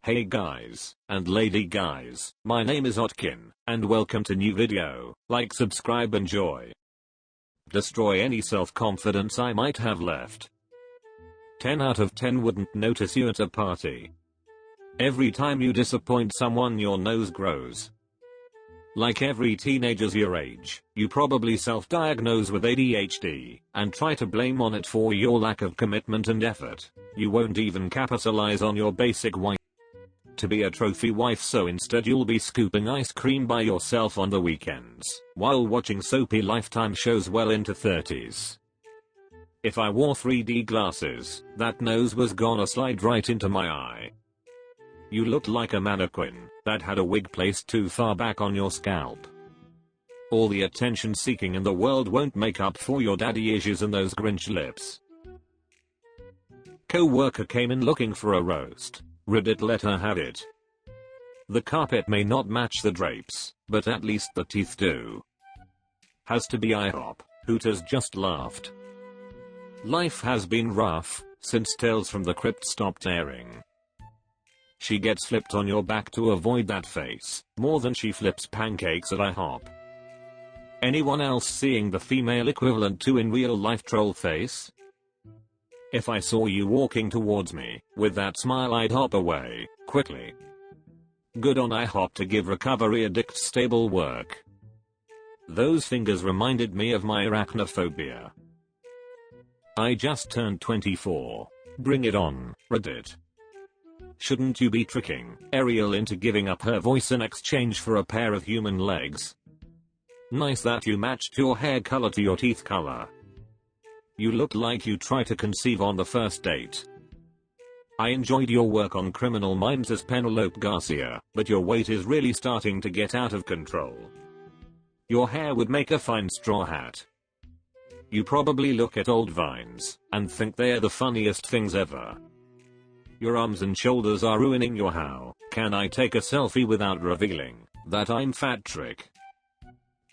Hey guys, and lady guys, my name is Otkin, and welcome to new video. Like, subscribe, enjoy. Destroy any self-confidence I might have left. 10 out of 10 wouldn't notice you at a party. Every time you disappoint someone your nose grows. Like every teenager's your age, you probably self-diagnose with ADHD, and try to blame on it for your lack of commitment and effort. You won't even capitalize on your basic wife to be a trophy wife, so instead you'll be scooping ice cream by yourself on the weekends, while watching soapy Lifetime shows well into 30s. If I wore 3D glasses, that nose was gonna slide right into my eye. You looked like a mannequin that had a wig placed too far back on your scalp. All the attention seeking in the world won't make up for your daddy issues and those Grinch lips. Co-worker came in looking for a roast. Reddit let her have it. The carpet may not match the drapes, but at least the teeth do. Has to be IHOP. Hooters just laughed. Life has been rough since Tales from the Crypt stopped airing. She gets flipped on your back to avoid that face, more than she flips pancakes at IHOP. Anyone else seeing the female equivalent to in real life troll face? If I saw you walking towards me with that smile, I'd hop away quickly. Good on IHOP to give recovery addicts stable work. Those fingers reminded me of my arachnophobia. I just turned 24. Bring it on, Reddit. Shouldn't you be tricking Ariel into giving up her voice in exchange for a pair of human legs? Nice that you matched your hair color to your teeth color. You look like you try to conceive on the first date. I enjoyed your work on Criminal Minds as Penelope Garcia, but your weight is really starting to get out of control. Your hair would make a fine straw hat. You probably look at old vines and think they're the funniest things ever. Your arms and shoulders are ruining your how can I take a selfie without revealing that I'm fat trick.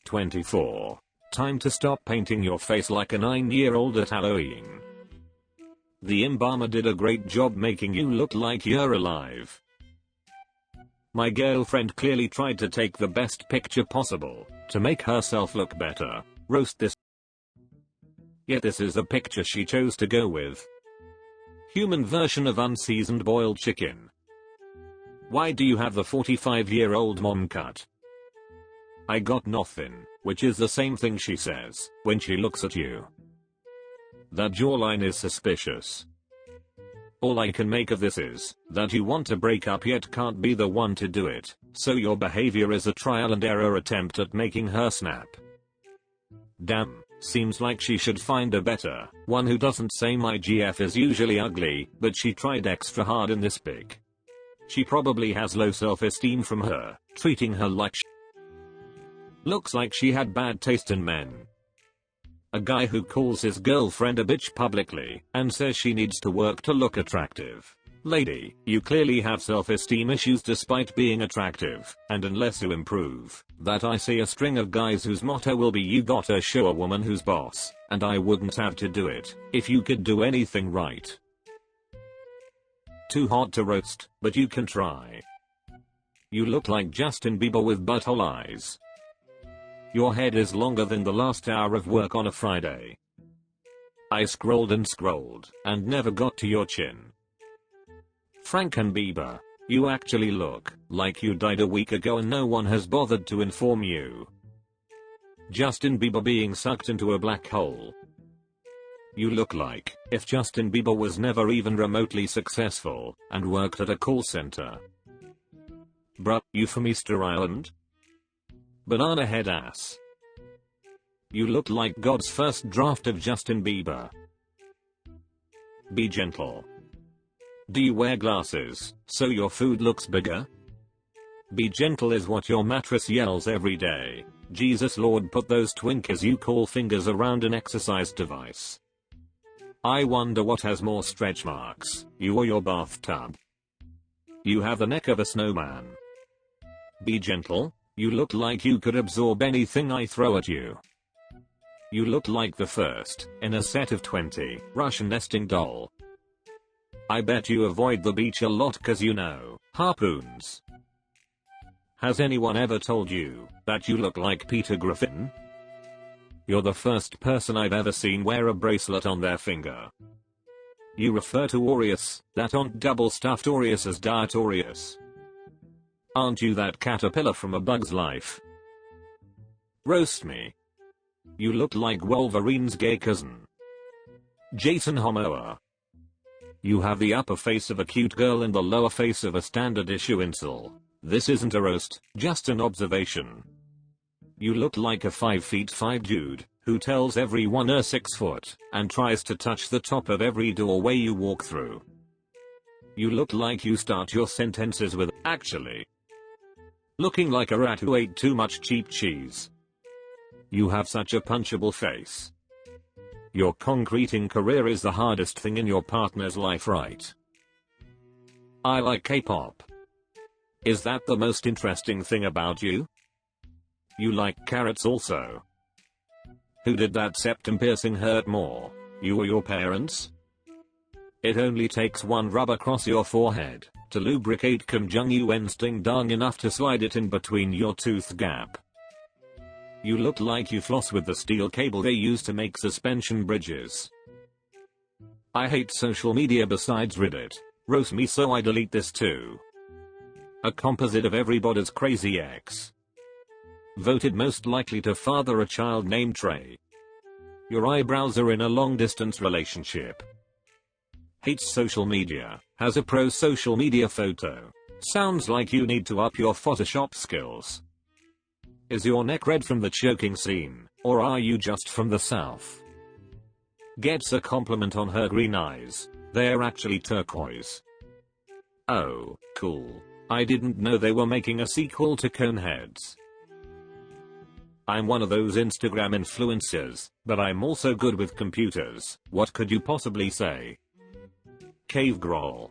24. Time to stop painting your face like a 9-year-old at Halloween. The embalmer did a great job making you look like you're alive. My girlfriend clearly tried to take the best picture possible to make herself look better. Roast this. Yet this is the picture she chose to go with. Human version of unseasoned boiled chicken. Why do you have the 45-year-old mom cut? I got nothing, which is the same thing she says when she looks at you. That jawline is suspicious. All I can make of this is that you want to break up yet can't be the one to do it, so your behavior is a trial and error attempt at making her snap. Damn, seems like she should find a better one who doesn't say my GF is usually ugly, but she tried extra hard in this pic. She probably has low self-esteem from her treating her like Looks like she had bad taste in men. A guy who calls his girlfriend a bitch publicly and says she needs to work to look attractive. Lady, you clearly have self-esteem issues despite being attractive, and unless you improve, that I see a string of guys whose motto will be you gotta show a woman who's boss, and I wouldn't have to do it if you could do anything right. Too hot to roast, but you can try. You look like Justin Bieber with butthole eyes. Your head is longer than the last hour of work on a Friday. I scrolled and scrolled and never got to your chin. Franken Bieber, you actually look like you died a week ago and no one has bothered to inform you. Justin Bieber being sucked into a black hole. You look like if Justin Bieber was never even remotely successful and worked at a call center. Bruh, you from Easter Island? Banana head ass. You look like God's first draft of Justin Bieber. Be gentle. Do you wear glasses so your food looks bigger? Be gentle is what your mattress yells every day. Jesus Lord, put those Twinkies you call fingers around an exercise device. I wonder what has more stretch marks, you or your bathtub. You have the neck of a snowman. Be gentle. You look like you could absorb anything I throw at you. You look like the first in a set of 20 Russian nesting doll. I bet you avoid the beach a lot cause you know, harpoons. Has anyone ever told you that you look like Peter Griffin? You're the first person I've ever seen wear a bracelet on their finger. You refer to Aureus, that Aunt double stuffed Aureus as Diet Aureus. Aren't you that caterpillar from A Bug's Life? Roast me. You look like Wolverine's gay cousin, Jason Momoa. You have the upper face of a cute girl and the lower face of a standard issue incel. This isn't a roast, just an observation. You look like a 5'5" dude who tells everyone you're 6 foot and tries to touch the top of every doorway you walk through. You look like you start your sentences with actually. Looking like a rat who ate too much cheap cheese. You have such a punchable face. Your concreting career is the hardest thing in your partner's life, right? I like K-pop. Is that the most interesting thing about you? You like carrots also. Who did that septum piercing hurt more, you or your parents? It only takes one rub across your forehead to lubricate Kim Jong-un's ding dong enough to slide it in between your tooth gap. You look like you floss with the steel cable they use to make suspension bridges. I hate social media besides Reddit. Roast me so I delete this too. A composite of everybody's crazy ex. Voted most likely to father a child named Trey. Your eyebrows are in a long distance relationship. Hates social media. Has a pro social media photo. Sounds like you need to up your Photoshop skills. Is your neck red from the choking scene, or are you just from the south? Gets a compliment on her green eyes. They're actually turquoise. Oh, cool. I didn't know they were making a sequel to Coneheads. I'm one of those Instagram influencers, but I'm also good with computers. What could you possibly say? Cave Groll.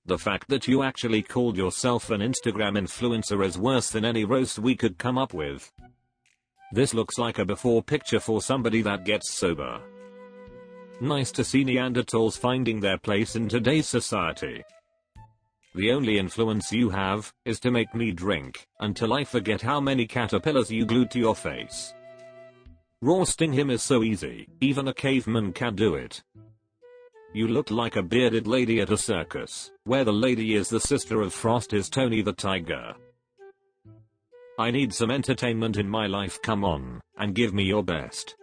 The fact that you actually called yourself an Instagram influencer is worse than any roast we could come up with. This looks like a before picture for somebody that gets sober. Nice to see Neanderthals finding their place in today's society. The only influence you have is to make me drink until I forget how many caterpillars you glued to your face. Roasting him is so easy, even a caveman can do it. You look like a bearded lady at a circus, where the lady is the sister of Frosty's Tony the Tiger. I need some entertainment in my life, come on, and give me your best.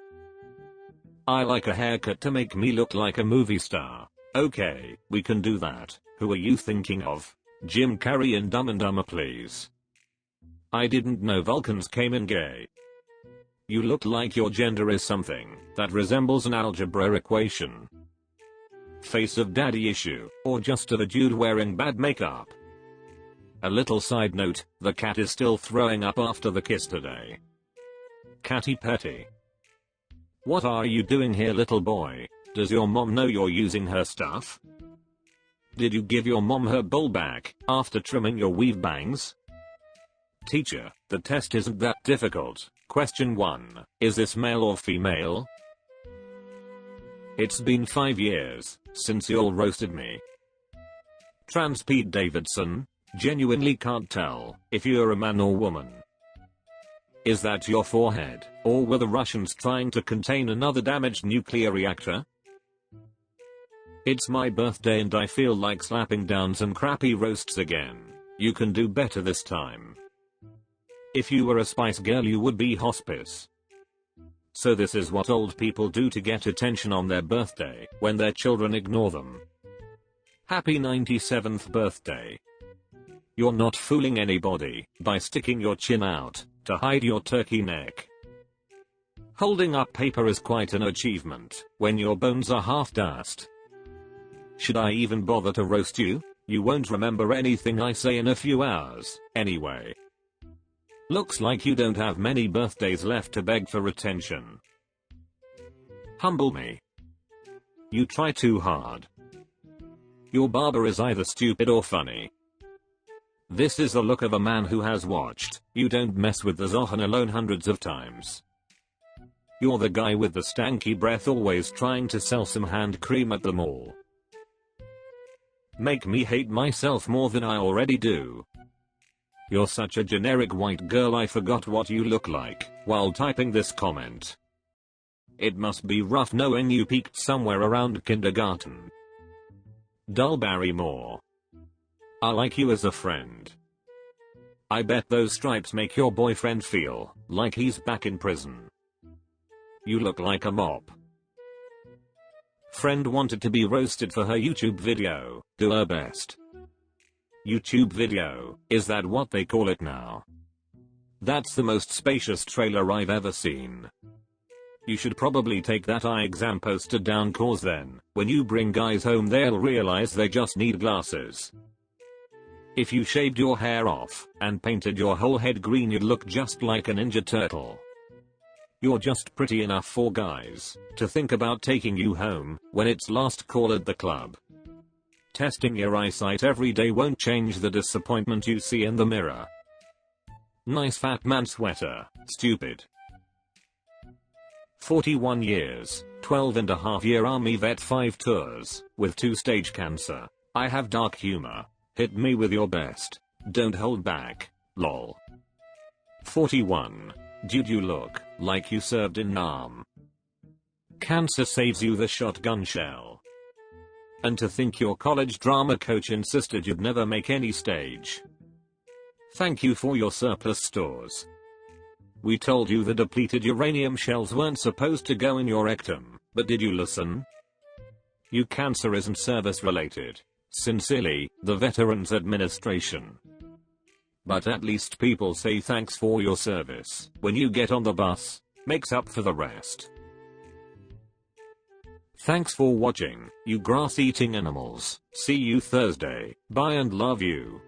I like a haircut to make me look like a movie star. Okay, we can do that. Who are you thinking of? Jim Carrey in Dumb and Dumber, please. I didn't know Vulcans came in gay. You look like your gender is something that resembles an algebra equation. Face of daddy issue, or just a dude wearing bad makeup. A little side note, the cat is still throwing up after the kiss today. Catty Petty. What are you doing here, little boy? Does your mom know you're using her stuff? Did you give your mom her bowl back after trimming your weave bangs? Teacher, the test isn't that difficult. Question 1, is this male or female? It's been 5 years since y'all roasted me. Trans Pete Davidson, genuinely can't tell if you're a man or woman. Is that your forehead, or were the Russians trying to contain another damaged nuclear reactor? It's my birthday and I feel like slapping down some crappy roasts again. You can do better this time. If you were a Spice Girl you would be hospice. So this is what old people do to get attention on their birthday, when their children ignore them. Happy 97th birthday. You're not fooling anybody by sticking your chin out to hide your turkey neck. Holding up paper is quite an achievement when your bones are half dust. Should I even bother to roast you? You won't remember anything I say in a few hours, anyway. Looks like you don't have many birthdays left to beg for attention. Humble me. You try too hard. Your barber is either stupid or funny. This is the look of a man who has watched You Don't Mess with the Zohan Alone hundreds of times. You're the guy with the stanky breath always trying to sell some hand cream at the mall. Make me hate myself more than I already do. You're such a generic white girl, I forgot what you look like while typing this comment. It must be rough knowing you peaked somewhere around kindergarten. Dull Barrymore. I like you as a friend. I bet those stripes make your boyfriend feel like he's back in prison. You look like a mop. Friend wanted to be roasted for her YouTube video. Do her best. YouTube video, is that what they call it now? That's the most spacious trailer I've ever seen. You should probably take that eye exam poster down, cause then, when you bring guys home they'll realize they just need glasses. If you shaved your hair off and painted your whole head green you'd look just like a Ninja Turtle. You're just pretty enough for guys to think about taking you home when it's last call at the club. Testing your eyesight every day won't change the disappointment you see in the mirror. Nice fat man sweater, stupid. 41 years, 12.5-year army vet, 5 tours, with 2-stage cancer. I have dark humor. Hit me with your best. Don't hold back. Lol. 41. Dude, you look like you served in Nam. Cancer saves you the shotgun shell. And to think your college drama coach insisted you'd never make any stage. Thank you for your surplus stores. We told you the depleted uranium shells weren't supposed to go in your rectum, but did you listen? You cancer isn't service related. Sincerely, the Veterans Administration. But at least people say thanks for your service when you get on the bus. Makes up for the rest. Thanks for watching, you grass-eating animals. See you Thursday. Bye and love you.